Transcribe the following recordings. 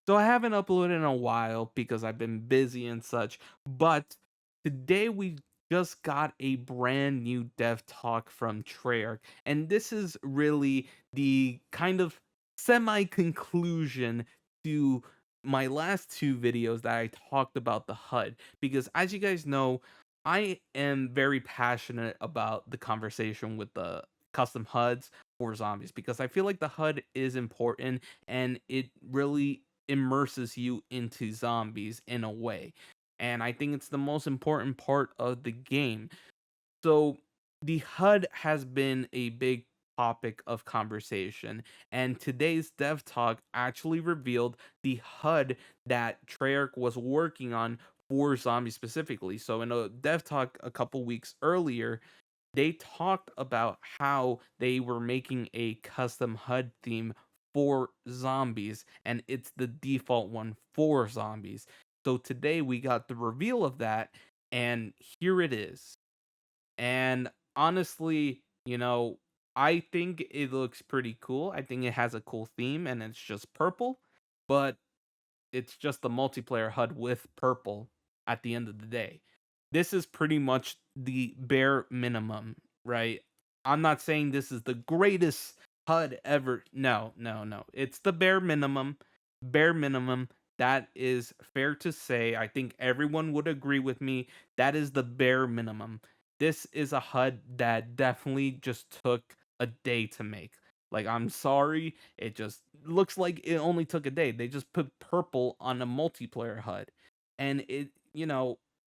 So I haven't uploaded in a while because I've been busy and such, but today we just got a brand new dev talk from Treyarch, and this is really the kind of semi conclusion to my last two videos that I talked about the HUD. Because as you guys know, I am very passionate about the conversation with the custom HUDs for zombies because I feel like the HUD is important and it really immerses you into zombies in a way. And I think it's the most important part of the game. So the HUD has been a big topic of conversation, and today's dev talk actually revealed the HUD that Treyarch was working on for zombies specifically. So in a dev talk a couple weeks earlier, they talked about how they were making a custom HUD theme for zombies, and it's the default one for zombies. So today we got the reveal of that, and here it is. And honestly, I think it looks pretty cool. I think it has a cool theme and it's just purple, but it's just the multiplayer HUD with purple at the end of the day. This is pretty much the bare minimum, right? I'm not saying this is the greatest HUD ever. No, no, no. It's the bare minimum. Bare minimum. That is fair to say. I think everyone would agree with me. That is the bare minimum. This is a HUD that definitely just took a day to make. Like, I'm sorry, it just looks like it only took a day. They just put purple on a multiplayer HUD. And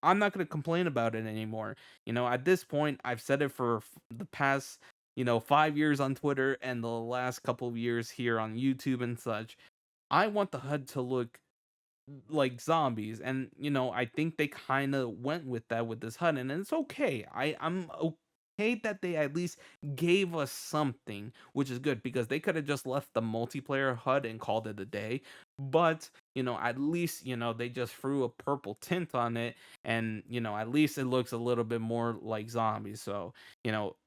I'm not going to complain about it anymore. At this point, I've said it for the past, 5 years on Twitter and the last couple of years here on YouTube and such. I want the HUD to look like zombies, and I think they kind of went with that with this HUD, and it's okay. I'm okay that they at least gave us something, which is good because they could have just left the multiplayer HUD and called it a day. But at least they just threw a purple tint on it, and at least it looks a little bit more like zombies. So you know,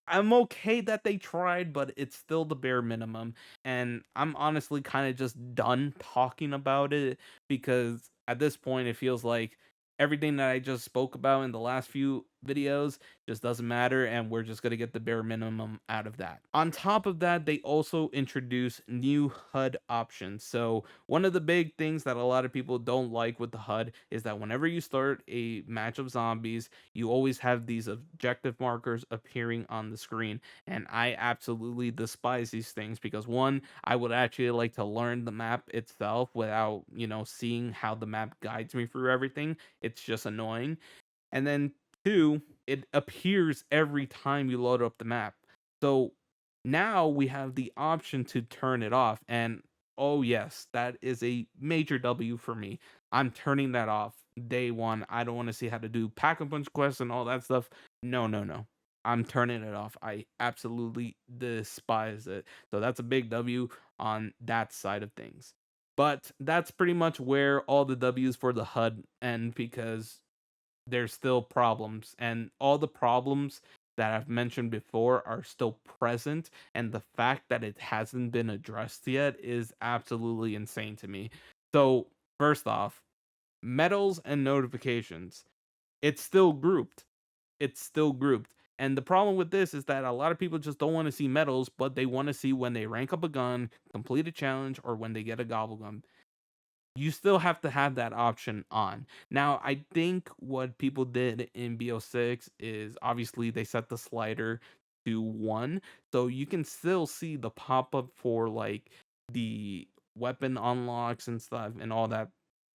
I'm okay that they tried, but it's still the bare minimum, and I'm honestly kind of just done talking about it because at this point it feels like everything that I just spoke about in the last few videos just doesn't matter, and we're just going to get the bare minimum out of that. On top of that, they also introduce new HUD options. So one of the big things that a lot of people don't like with the HUD is that whenever you start a match of zombies, you always have these objective markers appearing on the screen, and I absolutely despise these things because one, I would actually like to learn the map itself without, seeing how the map guides me through everything. It's just annoying. And then two, it appears every time you load up the map. So now we have the option to turn it off. And oh, yes, that is a major W for me. I'm turning that off day one. I don't want to see how to do pack a punch quests and all that stuff. No, no, no. I'm turning it off. I absolutely despise it. So that's a big W on that side of things. But that's pretty much where all the W's for the HUD end because there's still problems, and all the problems that I've mentioned before are still present, and the fact that it hasn't been addressed yet is absolutely insane to me. So, first off, medals and notifications. It's still grouped. It's still grouped. And the problem with this is that a lot of people just don't want to see medals, but they want to see when they rank up a gun, complete a challenge, or when they get a gobble gum. You still have to have that option on. Now, I think what people did in BO6 is obviously they set the slider to 1, so you can still see the pop-up for, like, the weapon unlocks and stuff and all that,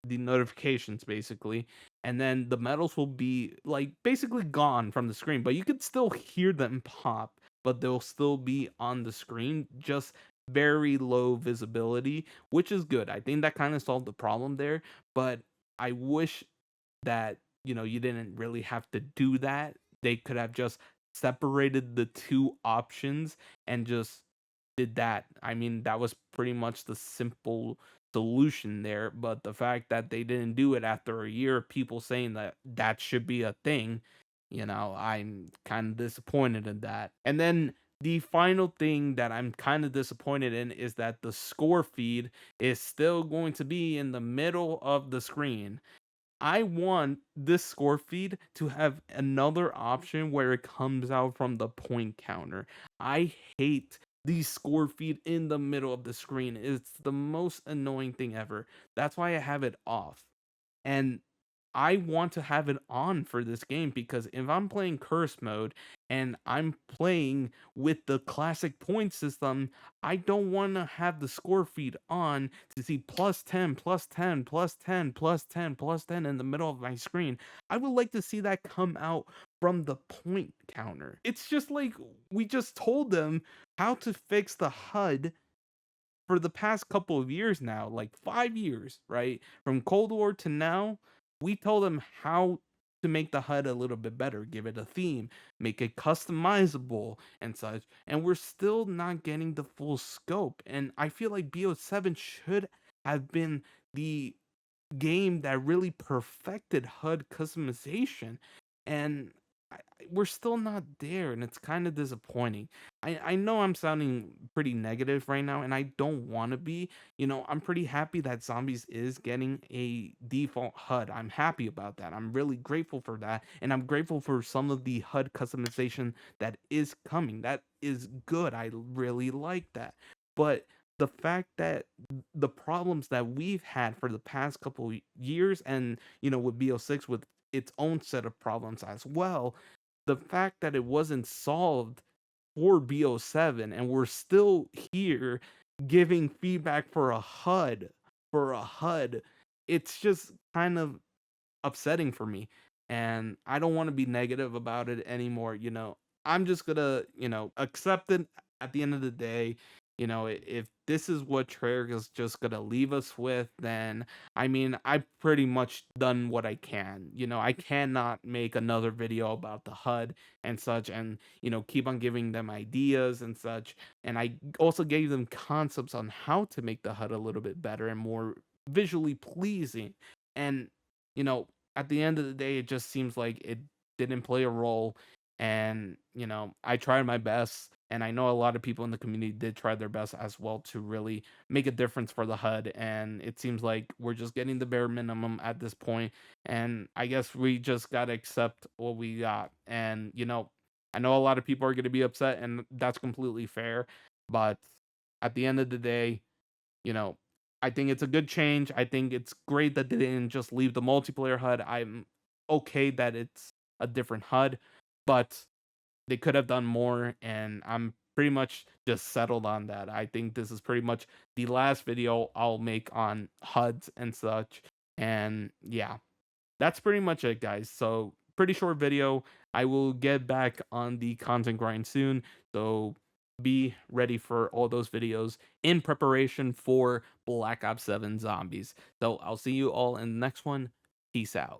the notifications basically, and then the medals will be, like, basically gone from the screen, but you could still hear them pop, but they'll still be on the screen, just very low visibility, which is good. I think that kind of solved the problem there, but I wish that, you didn't really have to do that. They could have just separated the two options and just did that. I mean, that was pretty much the simple solution there, but the fact that they didn't do it after a year of people saying that that should be a thing, I'm kind of disappointed in that. And then The final thing that I'm kind of disappointed in is that the score feed is still going to be in the middle of the screen. I want this score feed to have another option where it comes out from the point counter. I hate the score feed in the middle of the screen. It's the most annoying thing ever. That's why I have it off. And I want to have it on for this game because if I'm playing curse mode and I'm playing with the classic point system, I don't want to have the score feed on to see plus 10, plus 10, plus 10, plus 10, plus 10 in the middle of my screen. I would like to see that come out from the point counter. It's just like we just told them how to fix the HUD for the past couple of years now, like 5 years, right? From Cold War to now, we told them how to make the HUD a little bit better, give it a theme, make it customizable and such. And we're still not getting the full scope. And I feel like BO7 should have been the game that really perfected HUD customization, and we're still not there, and it's kind of disappointing. I know I'm sounding pretty negative right now, and I don't want to be. I'm pretty happy that Zombies is getting a default HUD. I'm happy about that. I'm really grateful for that, and I'm grateful for some of the HUD customization that is coming. That is good. I really like that. But the fact that the problems that we've had for the past couple years, and with BO6 with its own set of problems as well, the fact that it wasn't solved for BO7 and we're still here giving feedback for a HUD, it's just kind of upsetting for me, and I don't want to be negative about it anymore. I'm just gonna, accept it at the end of the day. If this is what Treyarch is just gonna leave us with, then I mean, I've pretty much done what I can. I cannot make another video about the HUD and such, and keep on giving them ideas and such. And I also gave them concepts on how to make the HUD a little bit better and more visually pleasing. And you know, at the end of the day, it just seems like it didn't play a role. And, I tried my best. And I know a lot of people in the community did try their best as well to really make a difference for the HUD. And it seems like we're just getting the bare minimum at this point. And I guess we just got to accept what we got. And, I know a lot of people are going to be upset, and that's completely fair. But at the end of the day, you know, I think it's a good change. I think it's great that they didn't just leave the multiplayer HUD. I'm okay that it's a different HUD, but they could have done more, and I'm pretty much just settled on that. I think this is pretty much the last video I'll make on HUDs and such. And yeah, that's pretty much it, guys. So, pretty short video. I will get back on the content grind soon. So, be ready for all those videos in preparation for Black Ops 7 Zombies. So, I'll see you all in the next one. Peace out.